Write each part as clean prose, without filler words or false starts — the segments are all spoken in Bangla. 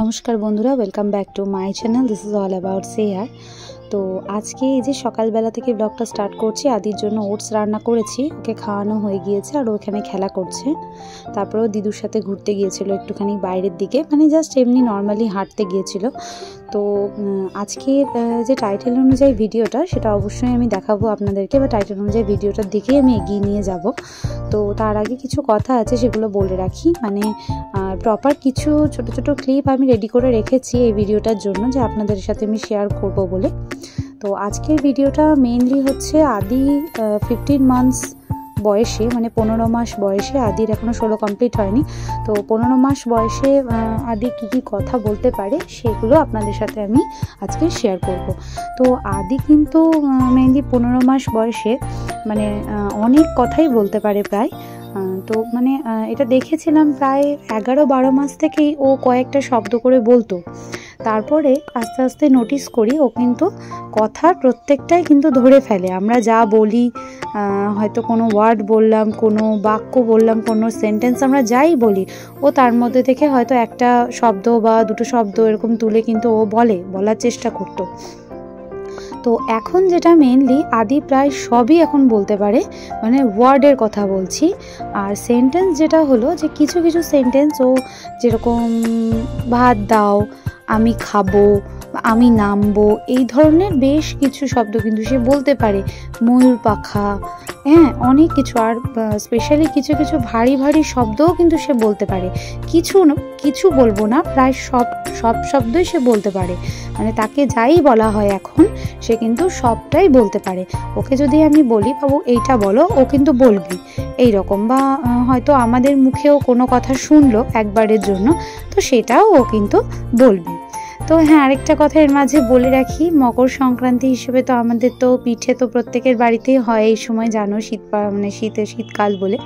নমস্কার বন্ধুরা, welcome back to my channel. This is all about share. তো আজকে এই যে সকালবেলা থেকে ব্লগটা স্টার্ট করছি। আদির জন্য ওটস রান্না করেছি, ওকে খাওয়ানো হয়ে গিয়েছে আর ওখানে খেলা করছে। তারপরেও দিদুর সাথে ঘুরতে গিয়েছিল একটুখানি বাইরের দিকে, মানে জাস্ট এমনি নর্মালি হাঁটতে গিয়েছিল। তো আজকের যে টাইটেল অনুযায়ী ভিডিওটা, সেটা অবশ্যই আমি দেখাবো আপনাদেরকে, বা টাইটেল অনুযায়ী ভিডিওটার দিকেই আমি এগিয়ে নিয়ে যাব। তো তার আগে কিছু কথা আছে, সেগুলো বলে রাখি। মানে প্রপার কিছু ছোট ছোট ক্লিপ আমি রেডি করে রেখেছি এই ভিডিওটার জন্য, যে আপনাদের সাথে আমি শেয়ার করব বলে। তো আজকের ভিডিওটা মেইনলি হচ্ছে আদি 15 মান্থস বয়সে, মানে 15 মাস বয়সে, আদির এখনও 16 কমপ্লিট হয়নি। তো 15 মাস বয়সে আদি কী কী কথা বলতে পারে সেগুলো আপনাদের সাথে আমি আজকে শেয়ার করব। তো আদি কিন্তু মেইনলি 15 মাস বয়সে মানে অনেক কথাই বলতে পারে প্রায়। তো মানে এটা দেখেছিলাম প্রায় 11-12 মাস থেকেই ও কয়েকটা শব্দ করে বলতো। তারপরে আস্তে আস্তে নোটিস করি ও কিন্তু কথার প্রত্যেকটাই কিন্তু ধরে ফেলে। আমরা যা বলি, হয়তো কোনো ওয়ার্ড বললাম, কোনো বাক্য বললাম, কোনো সেন্টেন্স আমরা যাই বলি, ও তার মধ্যে থেকে হয়তো একটা শব্দ বা দুটো শব্দ এরকম তুলে কিন্তু ও বলার চেষ্টা করতো। তো এখন যেটা মেইনলি আদি প্রায় সবই এখন বলতে পারে, মানে ওয়ার্ডের কথা বলছি। আর সেন্টেন্স যেটা হলো, যে কিছু কিছু সেন্টেন্স ও যেরকম ভাত দাও, আমি খাবো, আমি নামবো, এই ধরনের বেশ কিছু শব্দ কিন্তু সে বলতে পারে। ময়ূর পাখা, হ্যাঁ, অনেক কিছু। আর স্পেশালি কিছু কিছু ভারী ভারী শব্দও কিন্তু সে বলতে পারে। কিছু বলবো না, প্রায় সব শব্দই সে বলতে পারে। মানে তাকে যাই বলা হয় এখন, সে কিন্তু সবটাই বলতে পারে। ওকে যদি আমি বলি বাবু এইটা বলো, ও কিন্তু বলবি এই রকম। বা হয়তো আমাদের মুখেও কোনো কথা শুনলো একবারের জন্য, তো সেটাও ও কিন্তু বলবে। তো হ্যাঁ, আরেকটা কথা এর মাঝে বলে রাখি, মকর সংক্রান্তি হিসেবে তো আমাদের তো পিঠে তো প্রত্যেকের বাড়িতেই হয় এই সময়, জানো, মানে শীতকাল বলে।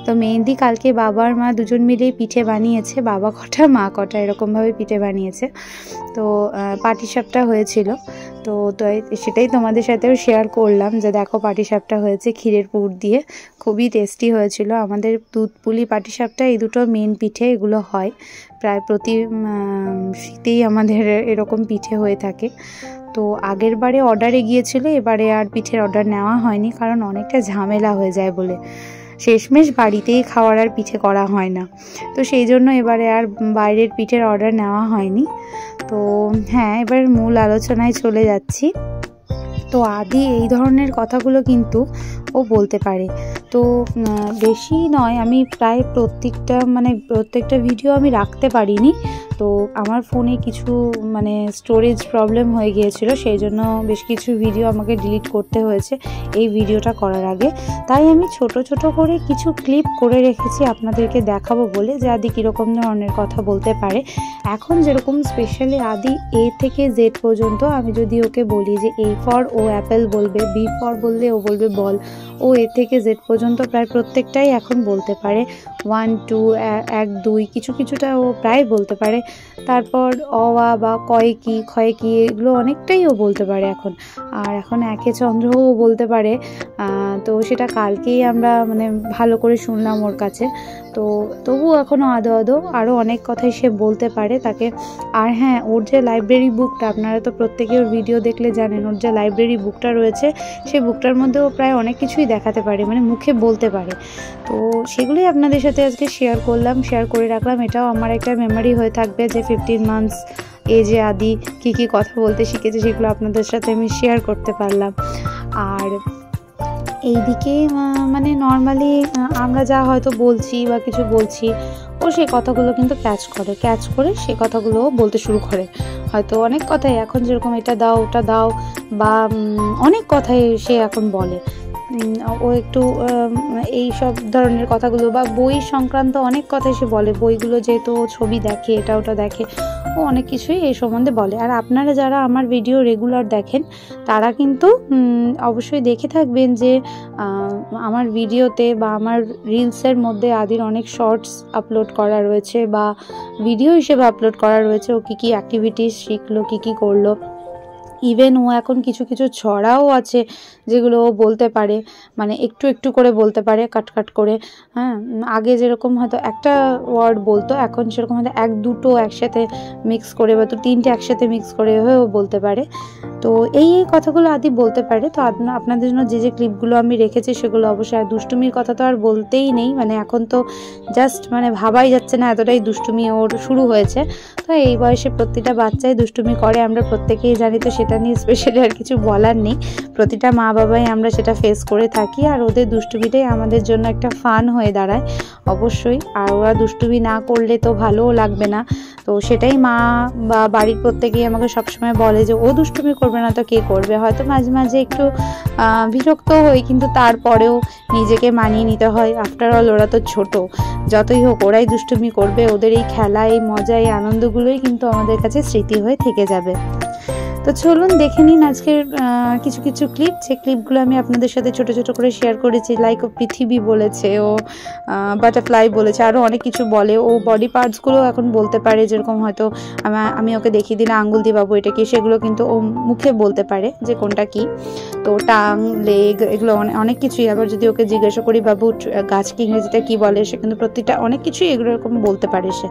তো মেহেন্দি কালকে বাবা আর মা দুজন মিলেই পিঠে বানিয়েছে, বাবা কটা মা কটা এরকমভাবে পিঠে বানিয়েছে। তো পাটিসাপটা হয়েছিল। তো সেটাই তোমাদের সাথেও শেয়ার করলাম, যে দেখো পাটিসাপটা হয়েছে ক্ষীরের পুর দিয়ে, খুবই টেস্টি হয়েছিল। আমাদের দুধ পুলি পাটিসাপটা, এই দুটো মেন পিঠে, এগুলো হয় প্রায় প্রতি শীতেই আমাদের এরকম পিঠে হয়ে থাকে। তো আগের বারে অর্ডারে গিয়েছিল, এবারে আর পিঠের অর্ডার নেওয়া হয়নি, কারণ অনেকটা ঝামেলা হয়ে যায় বলে শেষমেশ বাড়িতেই খাওয়ার আর পিঠে করা হয় না। তো সেই জন্য এবারে আর বাইরের পিঠের অর্ডার নেওয়া হয়নি। তো হ্যাঁ, এবার মূল আলোচনায় চলে যাচ্ছি। তো আদি এই ধরনের কথাগুলো কিন্তু ও বলতে পারে। তো বেশি নয়, আমি প্রায় প্রত্যেকটা ভিডিও আমি রাখতে পারিনি। তো আমার ফোনে কিছু মানে স্টোরেজ প্রবলেম হয়ে গিয়েছিল, সেই জন্য বেশ কিছু ভিডিও আমাকে ডিলিট করতে হয়েছে এই ভিডিওটা করার আগে। তাই আমি ছোট ছোট করে কিছু ক্লিপ করে রেখেছি আপনাদেরকে দেখাবো বলে, যে আদি কীরকম ধরনের কথা বলতে পারে। এখন যেরকম স্পেশালি আদি A থেকে Z পর্যন্ত, আমি যদি ওকে বলি যে A ফর ও অ্যাপেল বলবে, B ফর বললে ও বলবে বল, ও A থেকে Z পর্যন্ত প্রায় প্রত্যেকটাই এখন বলতে পারে। 1 2 1 2 কিছুটা ও প্রায় বলতে পারে। তারপর অ আ বা কয় কি, ক্ষয় কি, এগুলো অনেকটাই ও বলতে পারে এখন। আর এখন একে চন্দ্রও বলতে পারে। তো সেটা কালকেই আমরা মানে ভালো করে শুনলাম ওর কাছে। তো তবুও এখনও আদো আরও অনেক কথাই সে বলতে পারে তাকে। আর হ্যাঁ, ওর যে লাইব্রেরি বুকটা, আপনারা তো প্রত্যেকে ওর ভিডিও দেখলে জানেন, ওর যে লাইব্রেরি বুকটা রয়েছে, সেই বুকটার মধ্যেও প্রায় অনেক কিছুই দেখাতে পারে, মানে মুখে বলতে পারে। তো সেগুলোই আপনাদের সাথে আজকে শেয়ার করে রাখলাম। এটাও আমার একটা মেমোরি হয়ে থাকবে, যে 15 মান্থস এজে আদি কী কী কথা বলতে শিখেছে, সেগুলো আপনাদের সাথে আমি শেয়ার করতে পারলাম। আর এইদিকে মানে নর্মালি আমরা যা হয়তো বলছি বা কিছু বলছি, ও সেই কথাগুলো কিন্তু ক্যাচ করে সে কথাগুলো বলতে শুরু করে। হয়তো অনেক কথাই এখন, যেরকম এটা দাও ওটা দাও, বা অনেক কথাই সে এখন বলে। ও একটু এই সব ধরনের কথাগুলো, বা বই সংক্রান্ত অনেক কথাই সে বলে। বইগুলো যেহেতু ছবি দেখে, এটা ওটা দেখে, ও অনেক কিছুই এই সম্বন্ধে বলে। আর আপনারা যারা আমার ভিডিও রেগুলার দেখেন, তারা কিন্তু অবশ্যই দেখে থাকবেন যে আমার ভিডিওতে বা আমার রিলসের মধ্যে আদির অনেক শর্টস আপলোড করা রয়েছে, বা ভিডিও হিসেবে আপলোড করা রয়েছে। ও কী কী অ্যাক্টিভিটিস শিখলো, কী কী করলো, ইভেন ও এখন কিছু কিছু ছড়াও আছে যেগুলো ও বলতে পারে, মানে একটু একটু করে বলতে পারে, কাট কাট করে। হ্যাঁ, আগে যেরকম হয়তো একটা ওয়ার্ড বলতো, এখন সেরকম হয়তো এক দুটো একসাথে মিক্স করে বা তিনটে একসাথে মিক্স করে ও বলতে পারে। তো এই কথাগুলো আদি বলতে পারে। তো আপনাদের জন্য যে ক্লিপগুলো আমি রেখেছি সেগুলো অবশ্যই, আর দুষ্টুমির কথা তো আর বলতেই নেই, মানে এখন তো জাস্ট মানে ভাবাই যাচ্ছে না, এতটাই দুষ্টুমি ওর শুরু হয়েছে। তো এই বয়সে প্রতিটা বাচ্চাই দুষ্টুমি করে, আমরা প্রত্যেকেই জানি, তো সেটা নিয়ে স্পেশালি আর কিছু বলার নেই। প্রতিটা মা বাবাই আমরা সেটা ফেস করে থাকি, আর ওদের দুষ্টুমিটাই আমাদের জন্য একটা ফান হয়ে দাঁড়ায় অবশ্যই। আর ওরা দুষ্টুমি না করলে তো ভালোও লাগবে না। তো সেটাই মা বা বাড়ির প্রত্যেকেই আমাকে সবসময় বলে যে ও দুষ্টুমি করবে না তো কে করবে। হয়তো মাঝে মাঝে একটু বিরক্ত হই, কিন্তু তারপরেও নিজেকে মানিয়ে নিতে হয়। আফটার অল ওরা তো ছোট, যতই হোক ওরাই দুষ্টুমি করবে। ওদের এই খেলা, এই মজা, এই আনন্দগুলোই কিন্তু আমাদের কাছে স্মৃতি হয়ে থেকে যাবে। তো চলুন দেখে নিন আজকের কিছু কিছু ক্লিপ, যে ক্লিপগুলো আমি আপনাদের সাথে ছোট ছোট করে শেয়ার করেছি। লাইক ও পৃথিবী বলেছে, ও বাটারফ্লাই বলেছে, আরও অনেক কিছু বলে। ও বডি পার্টসগুলো এখন বলতে পারে, যেরকম হয়তো আমি ওকে দেখিয়ে দিলে আঙ্গুল দিয়ে বাবু এটা কি, সেগুলো কিন্তু ও মুখে বলতে পারে যে কোনটা কি। তো টাং, লেগ, এগুলো অনেক কিছুই। আবার যদি ওকে জিজ্ঞাসা করি বাবু গাছকে ইংরেজিটা কি বলে, সে কিন্তু প্রত্যেকটা অনেক কিছুই এগুলো এরকম বলতে পারে সে।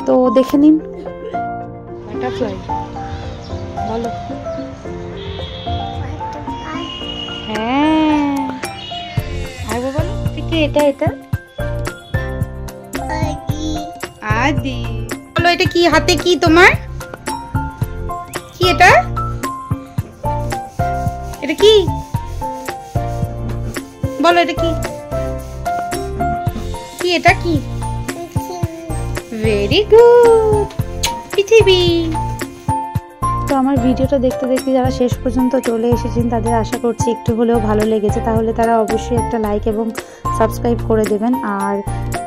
তো দেখে নিন। বাটারফ্লাই বলো। হ্যাঁ, আরেকবার বলো। ঠিক এটা এটা আদি বলো। এটা কি হাতে, কি তোমার, কি এটা, এটা কি বলো, এটা কি, কি এটা কি? ভেরি গুড, পৃথিবী। তো আমার ভিডিওটা দেখতে দেখতে যারা শেষ পর্যন্ত চলে এসেছেন তাদের আশা করছি একটু হলেও ভালো লেগেছে। তাহলে তারা অবশ্যই একটা লাইক এবং সাবস্ক্রাইব করে দেবেন। আর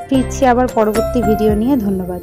ফিরছি আবার পরবর্তী ভিডিও নিয়ে। ধন্যবাদ।